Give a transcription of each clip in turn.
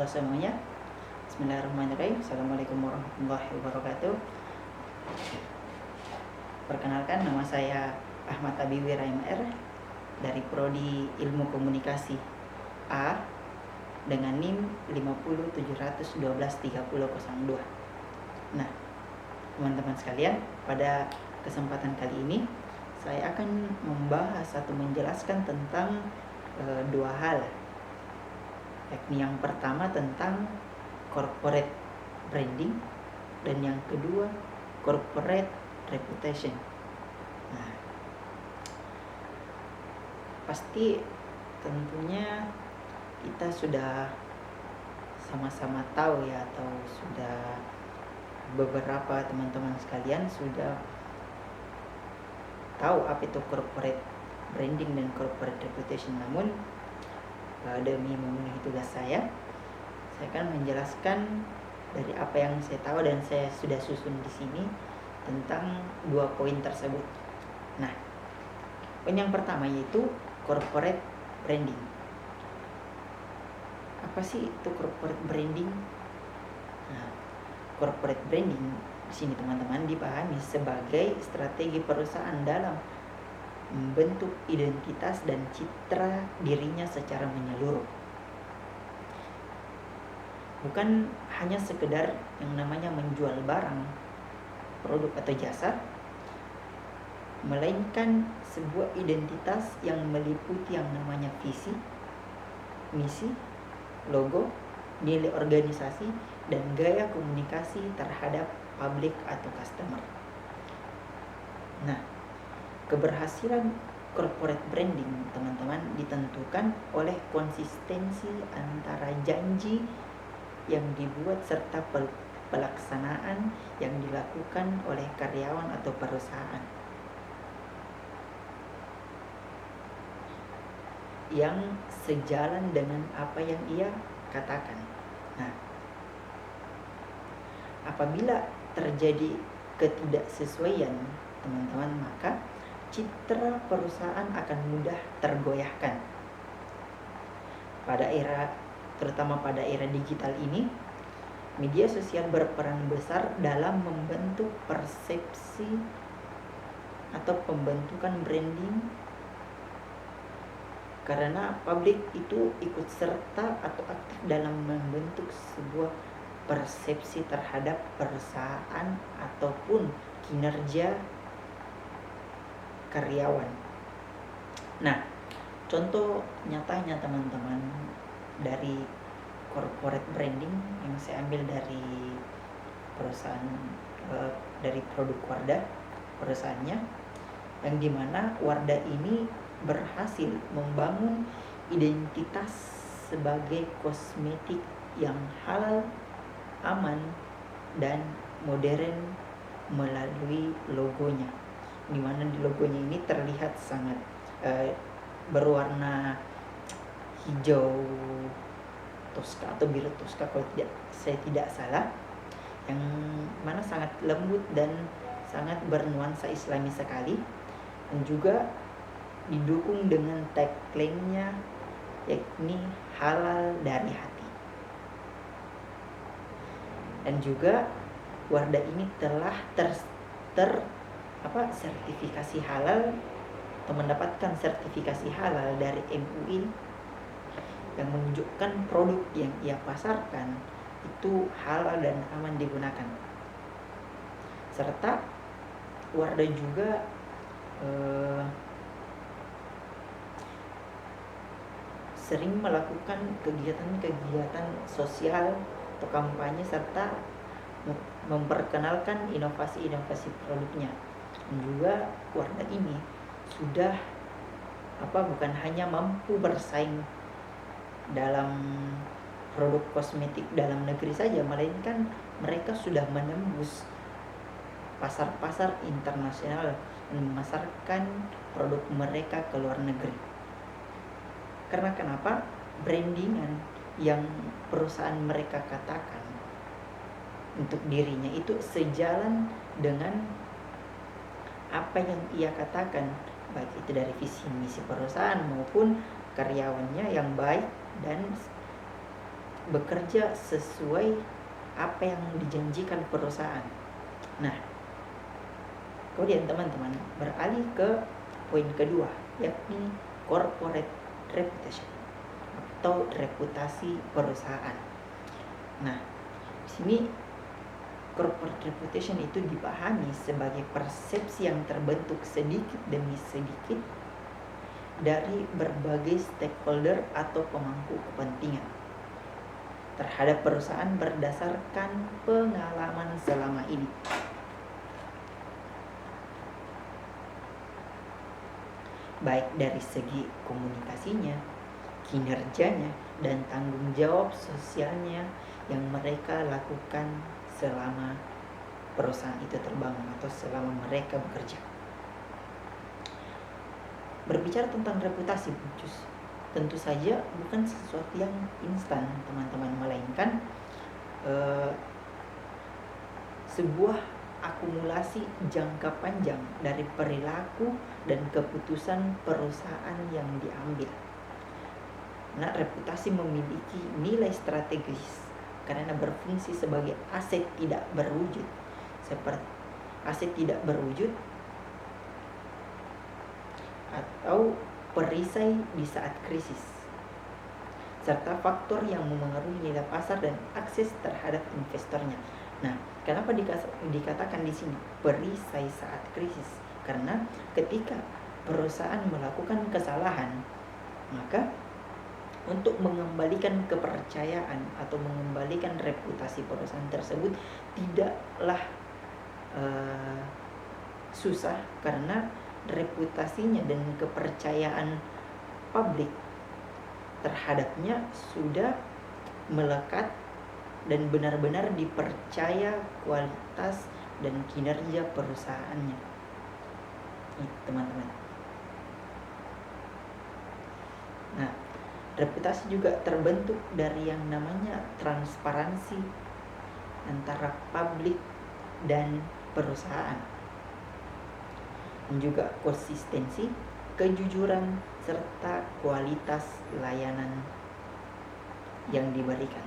Halo semuanya, Bismillahirrahmanirrahim. Assalamualaikum warahmatullahi wabarakatuh. Perkenalkan, nama saya Ahmad Abiwi Raimr dari Prodi Ilmu Komunikasi A dengan NIM 507123002. Nah, teman-teman sekalian, pada kesempatan kali ini saya akan membahas atau menjelaskan tentang dua hal, yakni yang pertama tentang corporate branding dan yang kedua corporate reputation. Nah, pasti tentunya kita sudah sama-sama tahu ya, atau sudah beberapa teman-teman sekalian sudah tahu apa itu corporate branding dan corporate reputation. Namun demi memenuhi tugas saya akan menjelaskan dari apa yang saya tahu dan saya sudah susun di sini tentang dua poin tersebut. Nah, poin yang pertama yaitu corporate branding. Apa sih itu corporate branding? Nah, corporate branding di sini teman-teman dipahami sebagai strategi perusahaan dalam membentuk identitas dan citra dirinya secara menyeluruh. Bukan hanya sekedar yang namanya menjual barang, produk atau jasa, melainkan sebuah identitas yang meliputi yang namanya visi, misi, logo, nilai organisasi, dan gaya komunikasi terhadap publik atau customer. Nah, keberhasilan corporate branding teman-teman ditentukan oleh konsistensi antara janji yang dibuat serta pelaksanaan yang dilakukan oleh karyawan atau perusahaan yang sejalan dengan apa yang ia katakan. Nah, apabila terjadi ketidaksesuaian teman-teman, maka citra perusahaan akan mudah tergoyahkan. Terutama pada era digital ini, media sosial berperan besar dalam membentuk persepsi atau pembentukan branding, karena publik itu ikut serta atau aktif dalam membentuk sebuah persepsi terhadap perusahaan ataupun kinerja karyawan. Nah, contoh nyatanya teman-teman dari corporate branding yang saya ambil dari perusahaan, dari produk Wardah, perusahaannya, yang dimana Wardah ini berhasil membangun identitas sebagai kosmetik yang halal, aman, dan modern melalui logonya, dimana di logonya ini terlihat sangat berwarna hijau toska atau biru toska kalau saya tidak salah, yang mana sangat lembut dan sangat bernuansa islami sekali, dan juga didukung dengan tagline-nya yakni halal dari hati. Dan juga Wardah ini telah sertifikasi halal atau mendapatkan sertifikasi halal dari MUI yang menunjukkan produk yang ia pasarkan itu halal dan aman digunakan. Serta Wardah juga sering melakukan kegiatan-kegiatan sosial atau kampanye serta memperkenalkan inovasi-inovasi produknya. Dan juga Wardah ini sudah bukan hanya mampu bersaing dalam produk kosmetik dalam negeri saja, melainkan mereka sudah menembus pasar-pasar internasional dan memasarkan produk mereka ke luar negeri. Karena kenapa? Brandingan yang perusahaan mereka katakan untuk dirinya itu sejalan dengan apa yang ia katakan, baik itu dari visi misi perusahaan maupun karyawannya yang baik dan bekerja sesuai apa yang dijanjikan perusahaan. Nah, kemudian teman-teman beralih ke poin kedua, yakni corporate reputation atau reputasi perusahaan. Nah, di sini corporate reputation itu dipahami sebagai persepsi yang terbentuk sedikit demi sedikit dari berbagai stakeholder atau pemangku kepentingan terhadap perusahaan berdasarkan pengalaman selama ini. Baik dari segi komunikasinya, kinerjanya, dan tanggung jawab sosialnya yang mereka lakukan selama perusahaan itu terbangun atau selama mereka bekerja. Berbicara tentang reputasi, tentu saja bukan sesuatu yang instan, teman-teman, melainkan sebuah akumulasi jangka panjang dari perilaku dan keputusan perusahaan yang diambil. Nah, reputasi memiliki nilai strategis karena berfungsi sebagai aset tidak berwujud, seperti aset tidak berwujud atau perisai di saat krisis, serta faktor yang memengaruhi nilai pasar dan akses terhadap investornya. Nah, kenapa dikatakan di sini perisai saat krisis? Karena ketika perusahaan melakukan kesalahan, maka untuk mengembalikan kepercayaan atau mengembalikan reputasi perusahaan tersebut tidaklah susah, karena reputasinya dan kepercayaan publik terhadapnya sudah melekat dan benar-benar dipercaya kualitas dan kinerja perusahaannya. Teman-teman. Nah, reputasi juga terbentuk dari yang namanya transparansi antara publik dan perusahaan, dan juga konsistensi, kejujuran, serta kualitas layanan yang diberikan.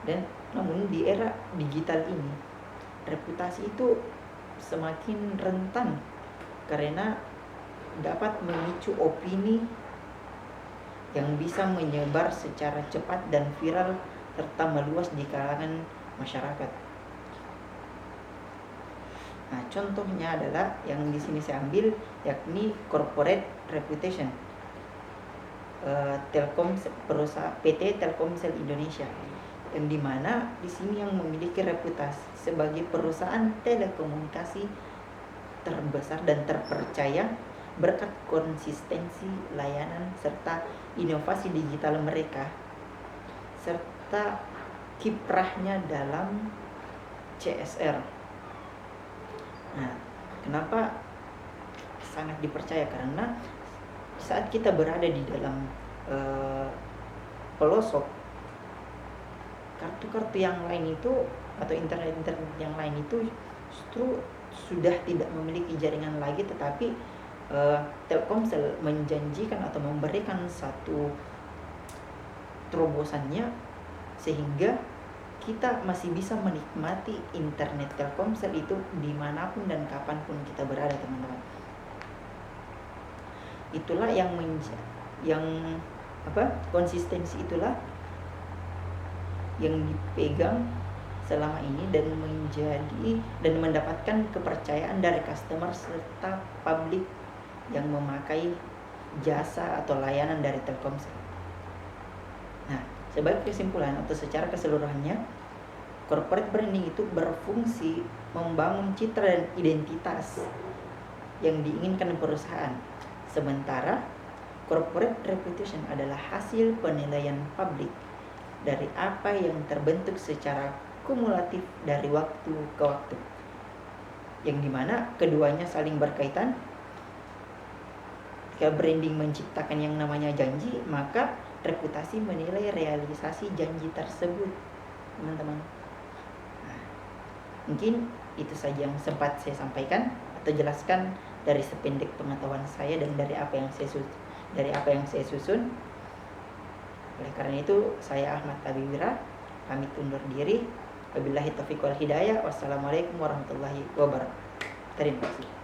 Dan namun di era digital ini, reputasi itu semakin rentan karena dapat memicu opini yang bisa menyebar secara cepat dan viral serta meluas di kalangan masyarakat. Nah, contohnya adalah yang di sini saya ambil, yakni corporate reputation. Perusahaan PT Telkomsel Indonesia, yang dimana di sini yang memiliki reputasi sebagai perusahaan telekomunikasi terbesar dan terpercaya berkat konsistensi layanan serta inovasi digital mereka, serta kiprahnya dalam CSR. Nah, kenapa sangat dipercaya? Karena saat kita berada di dalam pelosok, kartu-kartu yang lain itu atau internet yang lain itu justru sudah tidak memiliki jaringan lagi, tetapi Telkomsel menjanjikan atau memberikan satu terobosannya sehingga kita masih bisa menikmati internet Telkomsel itu dimanapun dan kapanpun kita berada, teman-teman. Itulah konsistensi itulah yang dipegang selama ini dan mendapatkan kepercayaan dari customer serta publik yang memakai jasa atau layanan dari Telkomsel. Nah, sebagai kesimpulan atau secara keseluruhannya, corporate branding itu berfungsi membangun citra dan identitas yang diinginkan perusahaan. Sementara corporate reputation adalah hasil penilaian publik dari apa yang terbentuk secara kumulatif dari waktu ke waktu, yang dimana keduanya saling berkaitan. Jika branding menciptakan yang namanya janji, maka reputasi menilai realisasi janji tersebut, teman-teman. Nah, mungkin itu saja yang sempat saya sampaikan atau jelaskan dari sependek pengetahuan saya dan dari apa yang saya susun. Oleh karena itu, saya Ahmad Tabiwira pamit undur diri. Wabillahi taufiq wal hidayah. Wassalamualaikum warahmatullahi wabarakatuh. Terima kasih.